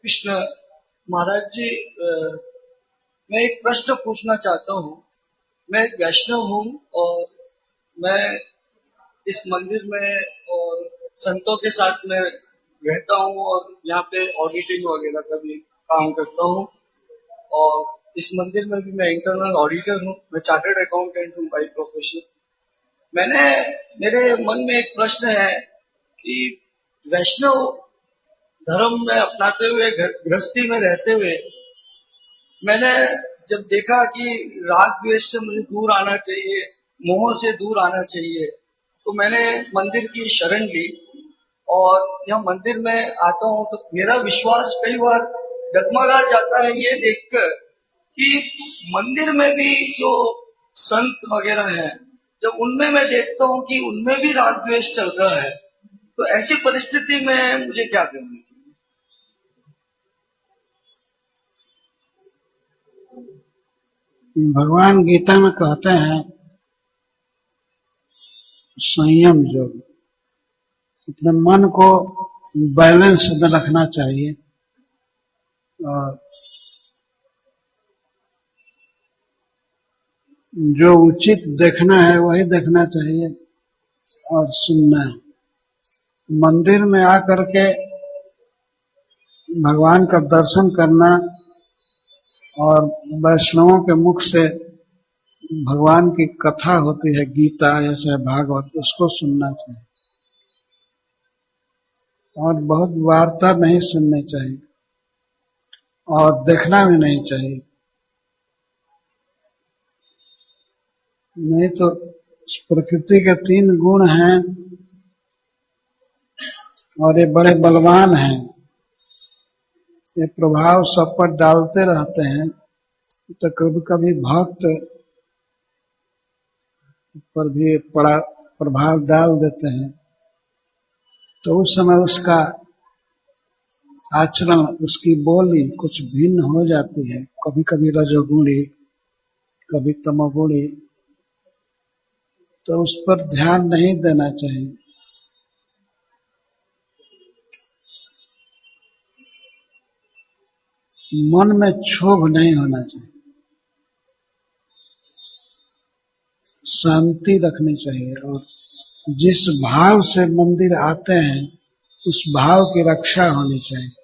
कृष्ण महाराज जी, मैं एक प्रश्न पूछना चाहता हूँ। मैं एक वैष्णव हूँ और मैं इस मंदिर में और संतों के साथ में रहता हूँ और यहाँ पे ऑडिटिंग वगैरह का भी काम करता हूँ। और इस मंदिर में भी मैं इंटरनल ऑडिटर हूँ। मैं चार्टर्ड अकाउंटेंट हूँ बाय प्रोफेशन। मेरे मन में एक प्रश्न है कि वैष्णव धर्म में अपनाते हुए, गृहस्थी में रहते हुए, मैंने जब देखा कि राग द्वेष से मुझे दूर आना चाहिए, मोह से दूर आना चाहिए, तो मैंने मंदिर की शरण ली। और यहाँ मंदिर में आता हूँ तो मेरा विश्वास कई बार डगमगा जाता है ये देखकर कि मंदिर में भी जो संत वगैरह हैं, जब उनमें मैं देखता हूँ कि उनमें भी राग द्वेष चल रहा है, तो ऐसी परिस्थिति में मुझे क्या करना चाहिए? भगवान गीता में कहते हैं संयम योग, अपने मन को बैलेंस में रखना चाहिए और जो उचित देखना है वही देखना चाहिए और सुनना है। मंदिर में आकर के भगवान का दर्शन करना और वैष्णवों के मुख से भगवान की कथा होती है, गीता या चाहे भागवत, उसको सुनना चाहिए और बहुत वार्ता नहीं सुननी चाहिए और देखना भी नहीं चाहिए। नहीं तो प्रकृति के 3 गुण हैं और ये बड़े बलवान हैं, ये प्रभाव सब पर डालते रहते हैं। तो कभी कभी भक्त पर भी प्रभाव डाल देते हैं, तो उस समय उसका आचरण, उसकी बोली कुछ भिन्न हो जाती है, कभी कभी रजोगुणी, कभी तमोगुणी। तो उस पर ध्यान नहीं देना चाहिए। मन में क्षोभ नहीं होना चाहिए, शांति रखनी चाहिए और जिस भाव से मंदिर आते हैं उस भाव की रक्षा होनी चाहिए।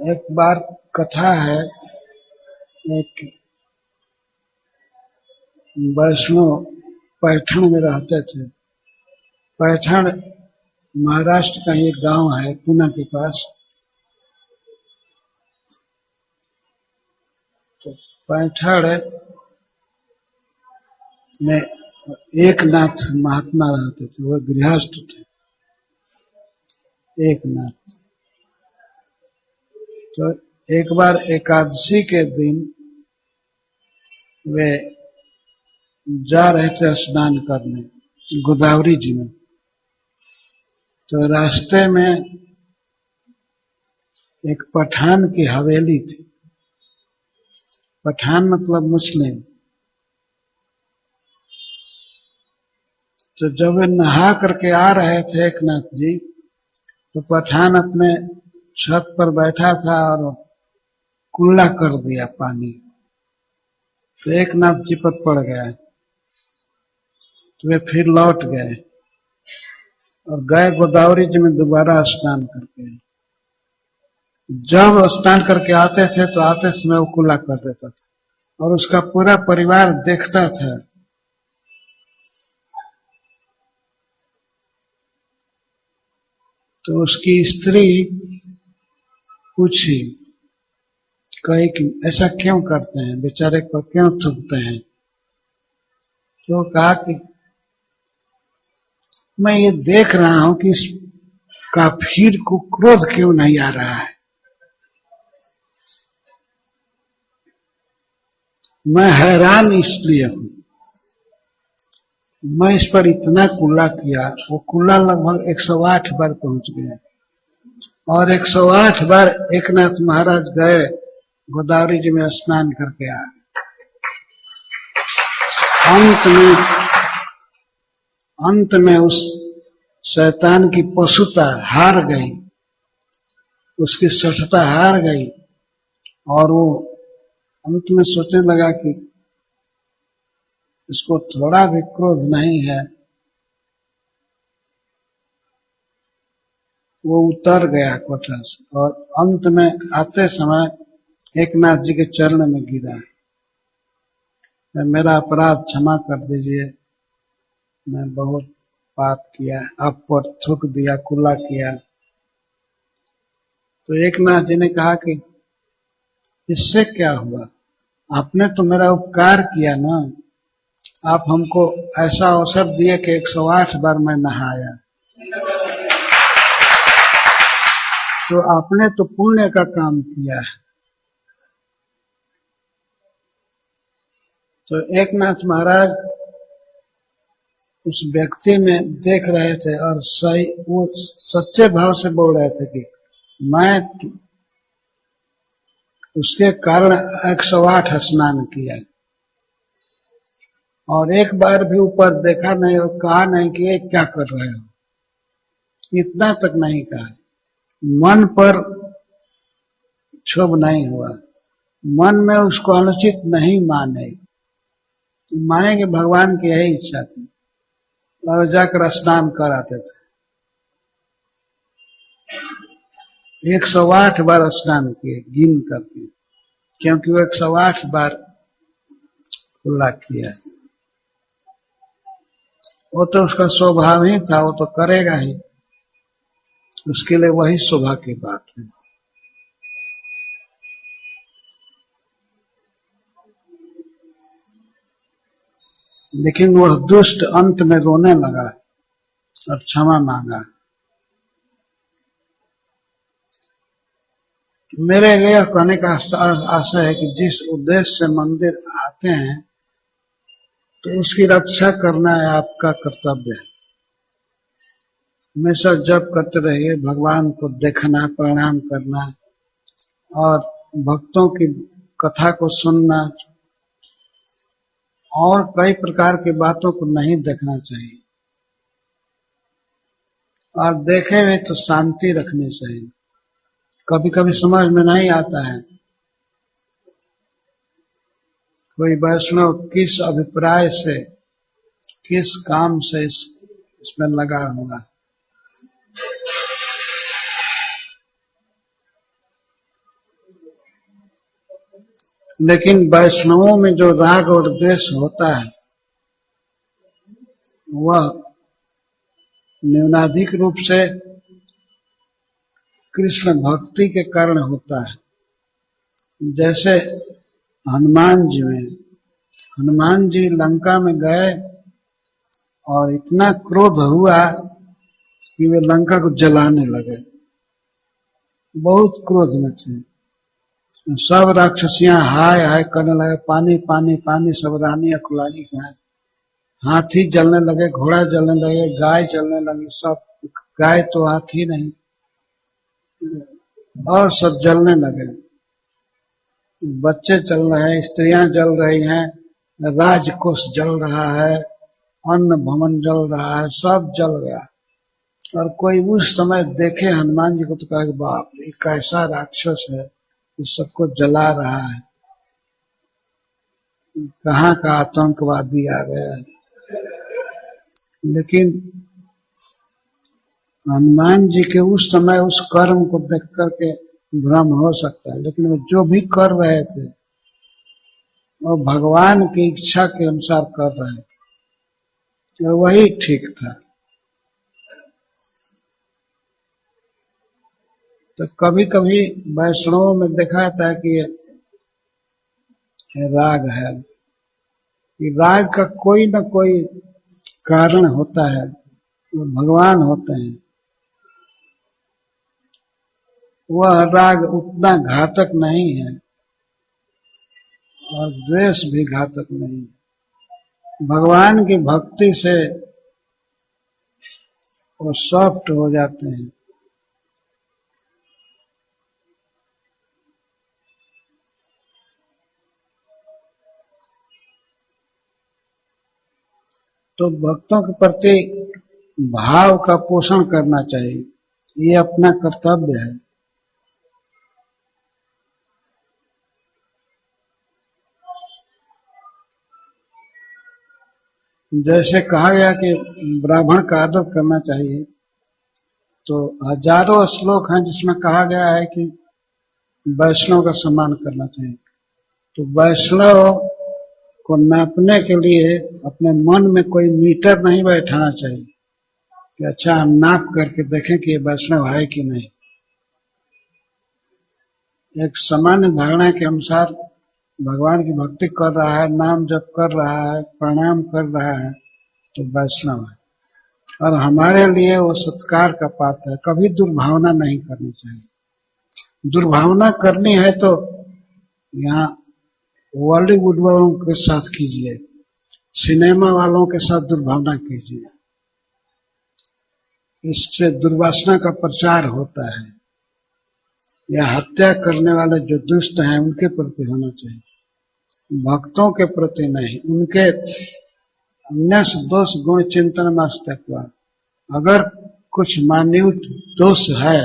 एक बार कथा है, एक वैष्णव पैठण में रहते थे। पैठण महाराष्ट्र का एक गांव है, पुणे के पास। तो पैठण में एक नाथ महात्मा रहते थे, वो गृहस्थ थे, एक नाथ। तो एक बार एकादशी के दिन वे जा रहे थे स्नान करने गोदावरी जी में। तो रास्ते में एक पठान की हवेली थी। पठान मतलब मुस्लिम। तो जब वे नहा करके आ रहे थे एक नाथ जी, तो पठान अपने छत पर बैठा था और कुल्ला कर दिया पानी। तो एक नाथ जी पर पड़ गया। तो वे फिर लौट गए और गए गोदावरी जी में दोबारा स्नान करके। जब स्नान करके आते थे तो आते समय वो कुल्ला कर देता था और उसका पूरा परिवार देखता था। तो उसकी स्त्री पूछी, कही कि ऐसा क्यों करते हैं, बेचारे को क्यों थूकते हैं? तो कहा कि मैं ये देख रहा हूं कि इस काफिर को क्रोध क्यों नहीं आ रहा है। मैं हैरान इसलिए हूं, मैं इस पर इतना कुल्ला किया, वो कुल्ला लगभग 108 बार पहुंच गया और 108 बार एकनाथ महाराज गए गोदावरी जी में स्नान करके आए। अंत में अंत में उस शैतान की पशुता हार गई, उसकी सठता हार गई और वो अंत में सोचने लगा कि इसको थोड़ा भी क्रोध नहीं है। वो उतर गया कोठा से और अंत में आते समय एकनाथ जी के चरण में गिरा, मेरा अपराध क्षमा कर दीजिए, मैं बहुत पाप किया, आप पर थूक दिया, कुल्ला किया। तो एकनाथ जी ने कहा कि इससे क्या हुआ, आपने तो मेरा उपकार किया ना, आप हमको ऐसा अवसर दिए कि 108 बार मैं नहाया, तो आपने तो पुण्य का काम किया है। तो एकनाथ महाराज उस व्यक्ति में देख रहे थे और सही वो सच्चे भाव से बोल रहे थे कि मैं उसके कारण 108 स्नान किया और एक बार भी ऊपर देखा नहीं और कहा नहीं कि ये क्या कर रहे हो, इतना तक नहीं कहा। मन पर क्षोभ नहीं हुआ, मन में उसको अनुचित नहीं माने कि भगवान की यही इच्छा थी और जाकर स्नान कर आते थे। 108 बार स्नान किए गिन करके, क्योंकि वो 108 बार खुला किया। वो तो उसका स्वभाव ही था, वो तो करेगा ही, उसके लिए वही शोभा की बात है। लेकिन वह दुष्ट अंत में रोने लगा और क्षमा मांगा। मेरे यह कहने का आशय है कि जिस उद्देश्य से मंदिर आते हैं तो उसकी रक्षा करना है आपका कर्तव्य है। हमेशा जप करते रहिए, भगवान को देखना, प्रणाम करना और भक्तों की कथा को सुनना और कई प्रकार की बातों को नहीं देखना चाहिए, और देखे हुए तो शांति रखनी चाहिए। कभी कभी समझ में नहीं आता है कोई वैष्णव किस अभिप्राय से, किस काम से इसमें लगा हुआ। लेकिन वैष्णवों में जो राग और द्वेष होता है वह न्यूनाधिक रूप से कृष्ण भक्ति के कारण होता है। जैसे हनुमान जी लंका में गए और इतना क्रोध हुआ कि वे लंका को जलाने लगे, बहुत क्रोध में थे। सब राक्षसियां हाय हाय करने लगे, पानी पानी पानी, सब रानी अकुलानी खाए, हाथी जलने लगे, घोड़ा जलने लगे, गाय जलने लगी, सब गाय तो हाथी नहीं और सब जलने लगे। बच्चे जल रहे हैं, स्त्रियां जल रही हैं, राजकोष जल रहा है, अन्न भवन जल रहा है, सब जल गया। और कोई उस समय देखे हनुमान जी को तो कहे बाप रे कैसा राक्षस है, इस सबको जला रहा है, कहाँ का आतंकवादी आ गया है। लेकिन हनुमान जी के उस समय उस कर्म को देख करके भ्रम हो सकता है, लेकिन वो जो भी कर रहे थे वो भगवान की इच्छा के अनुसार कर रहे थे, वही ठीक था। तो कभी कभी वैष्णवों में देखा जाता है कि ये राग है, कि राग का कोई न कोई कारण होता है, वो भगवान होते हैं। वह राग उतना घातक नहीं है और द्वेष भी घातक नहीं है। भगवान की भक्ति से वो सॉफ्ट हो जाते हैं। तो भक्तों के प्रति भाव का पोषण करना चाहिए, ये अपना कर्तव्य है। जैसे कहा गया कि ब्राह्मण का आदर करना चाहिए, तो हजारों श्लोक हैं जिसमें कहा गया है कि वैष्णव का सम्मान करना चाहिए। तो वैष्णव को नापने के लिए अपने मन में कोई मीटर नहीं बैठाना चाहिए कि अच्छा हम नाप करके देखें कि ये वैष्णव है कि नहीं। एक सामान्य धारणा के अनुसार भगवान की भक्ति कर रहा है, नाम जप कर रहा है, प्रणाम कर रहा है, तो वैष्णव है। और हमारे लिए वो सत्कार का पात्र है। कभी दुर्भावना नहीं करनी चाहिए। दुर्भावना करनी है तो यहाँ बॉलीवुड वालों के साथ कीजिए, सिनेमा वालों के साथ दुर्भावना कीजिए, इससे दुर्वासना का प्रचार होता है। या हत्या करने वाले जो दुष्ट हैं उनके प्रति होना चाहिए, भक्तों के प्रति नहीं। उनके अन्य दोष गुण चिंतन मस्तत्व, अगर कुछ मान्यत दोष है,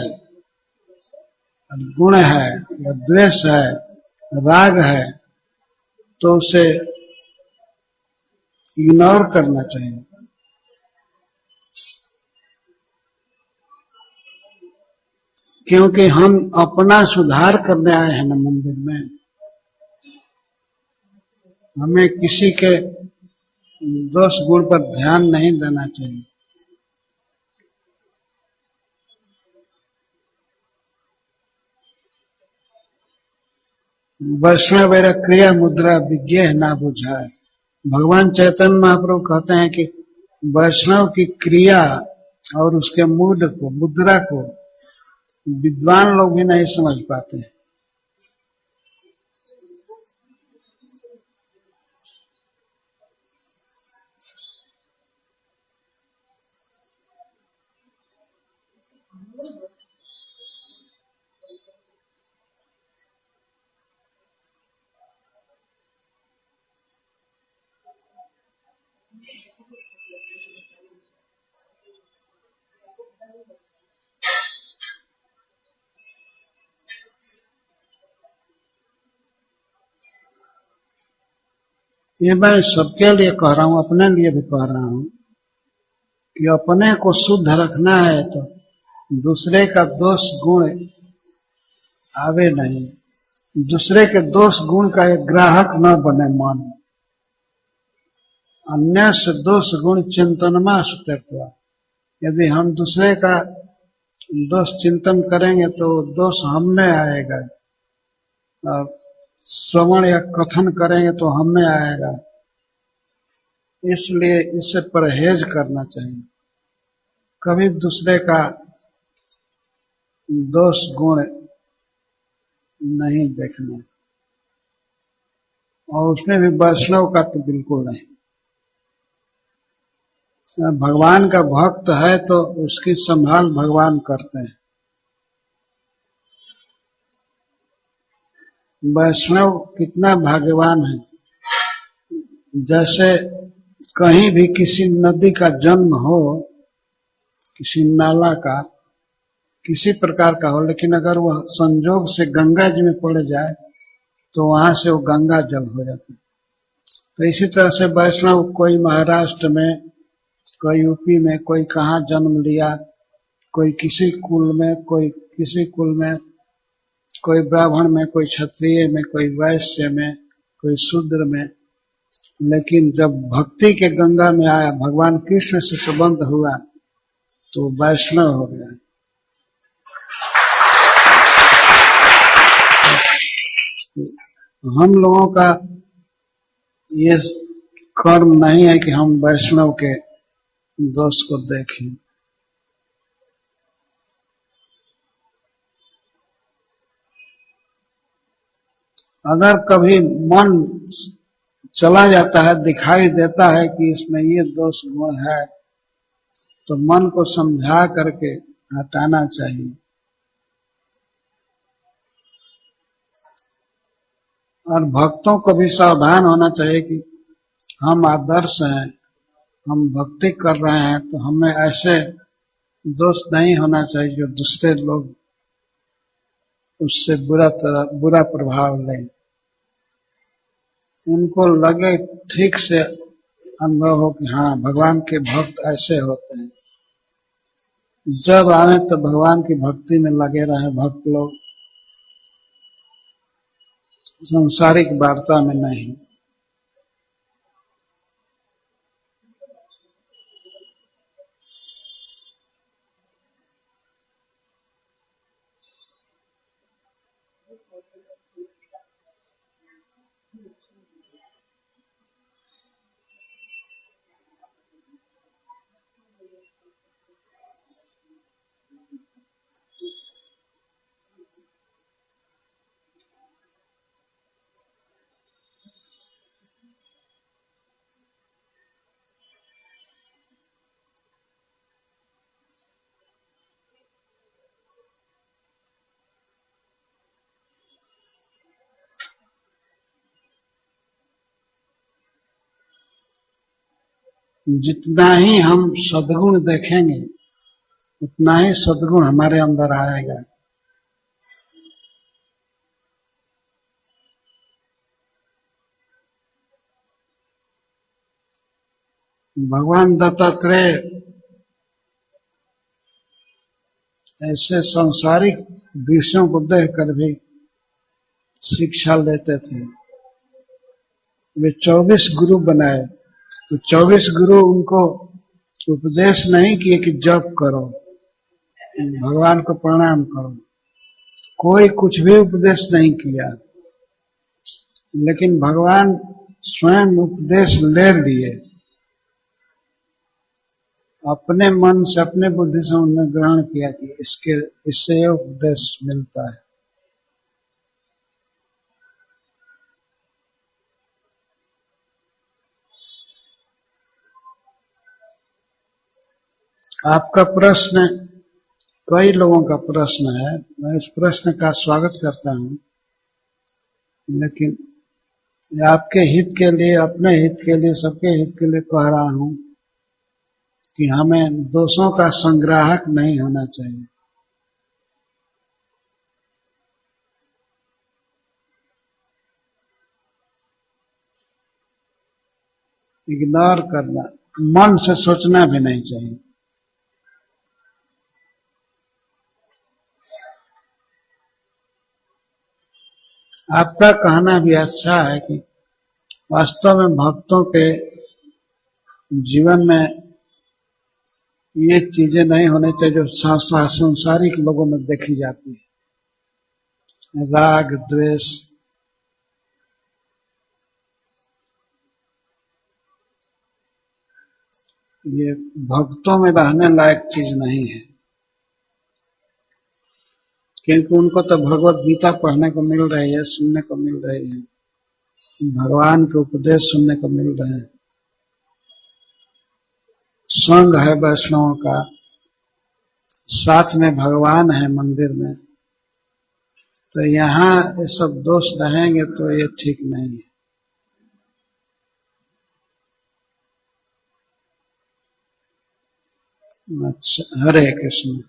गुण है या द्वेष है, राग है, तो उसे इग्नोर करना चाहिए। क्योंकि हम अपना सुधार करने आए हैं ना मंदिर में, हमें किसी के दोष गुण पर ध्यान नहीं देना चाहिए। वैष्णव क्रिया मुद्रा विज्ञ ना बुझाए। भगवान चैतन्य महाप्रभु कहते हैं कि वैष्णव की क्रिया और उसके मूड को, मुद्रा को विद्वान लोग भी नहीं समझ पाते। ये मैं सबके लिए कह रहा हूं, अपने लिए भी कह रहा हूं कि अपने को शुद्ध रखना है तो दूसरे का दोष गुण आवे नहीं, दूसरे के दोष गुण का एक ग्राहक न बने मन। अन्य से दोष गुण चिंतनमा सुतत्व। यदि हम दूसरे का दोष चिंतन करेंगे तो दोष हम में आएगा, और श्रवण या कथन करेंगे तो हम में आएगा। इसलिए इससे परहेज करना चाहिए, कभी दूसरे का दोष गुण नहीं देखना, और उसमें भी वैष्णव का तो बिल्कुल नहीं। भगवान का भक्त है तो उसकी संभाल भगवान करते हैं। वैष्णव कितना भाग्यवान है। जैसे कहीं भी किसी नदी का जन्म हो, किसी नाला का, किसी प्रकार का हो, लेकिन अगर वह संजोग से गंगा जी में पड़ जाए तो वहां से वो गंगा जल हो जाता है। तो इसी तरह से वैष्णव कोई महाराष्ट्र में, कोई यूपी में, कोई कहाँ जन्म लिया, कोई किसी कुल में, कोई किसी कुल में, कोई ब्राह्मण में, कोई क्षत्रिय में, कोई वैश्य में, कोई शूद्र में, लेकिन जब भक्ति के गंगा में आया, भगवान कृष्ण से संबंध हुआ, तो वैष्णव हो गया। हम लोगों का ये कर्म नहीं है कि हम वैष्णव के दोष को देखें। अगर कभी मन चला जाता है, दिखाई देता है कि इसमें ये दोष गुण है, तो मन को समझा करके हटाना चाहिए। और भक्तों को भी सावधान होना चाहिए कि हम आदर्श हैं, हम भक्ति कर रहे हैं तो हमें ऐसे दोष नहीं होना चाहिए जो दूसरे लोग उससे बुरा प्रभाव लें। उनको लगे ठीक से अनुभव हो कि हाँ भगवान के भक्त ऐसे होते हैं। जब आए तो भगवान की भक्ति में लगे रहे भक्त लोग, सांसारिक वार्ता में नहीं। जितना ही हम सद्गुण देखेंगे उतना ही सद्गुण हमारे अंदर आएगा। भगवान दत्तात्रेय ऐसे सांसारिक दृश्यों को देखकर भी शिक्षा लेते थे। वे 24 गुरु बनाए तो 24 गुरु उनको उपदेश नहीं किए कि जप करो, भगवान को प्रणाम करो, कोई कुछ भी उपदेश नहीं किया, लेकिन भगवान स्वयं उपदेश ले लिए। अपने मन से अपने बुद्धि से उन्होंने ग्रहण किया कि इससे ये उपदेश मिलता है। आपका प्रश्न कई लोगों का प्रश्न है, मैं इस प्रश्न का स्वागत करता हूं, लेकिन आपके हित के लिए, अपने हित के लिए, सबके हित के लिए कह रहा हूं कि हमें दोषों का संग्राहक नहीं होना चाहिए। इग्नोर करना, मन से सोचना भी नहीं चाहिए। आपका कहना भी अच्छा है कि वास्तव में भक्तों के जीवन में ये चीजें नहीं होनी चाहिए जो सांसारिक लोगों में देखी जाती है, राग द्वेष। ये भक्तों में रहने लायक चीज नहीं है, क्योंकि उनको तो भगवत गीता पढ़ने को मिल रही है, सुनने को मिल रही है, भगवान के उपदेश सुनने को मिल रहे हैं, संग है वैष्णवों का, साथ में भगवान है मंदिर में, तो यहाँ ये सब दोष रहेंगे तो ये ठीक नहीं है। अच्छा, हरे कृष्ण।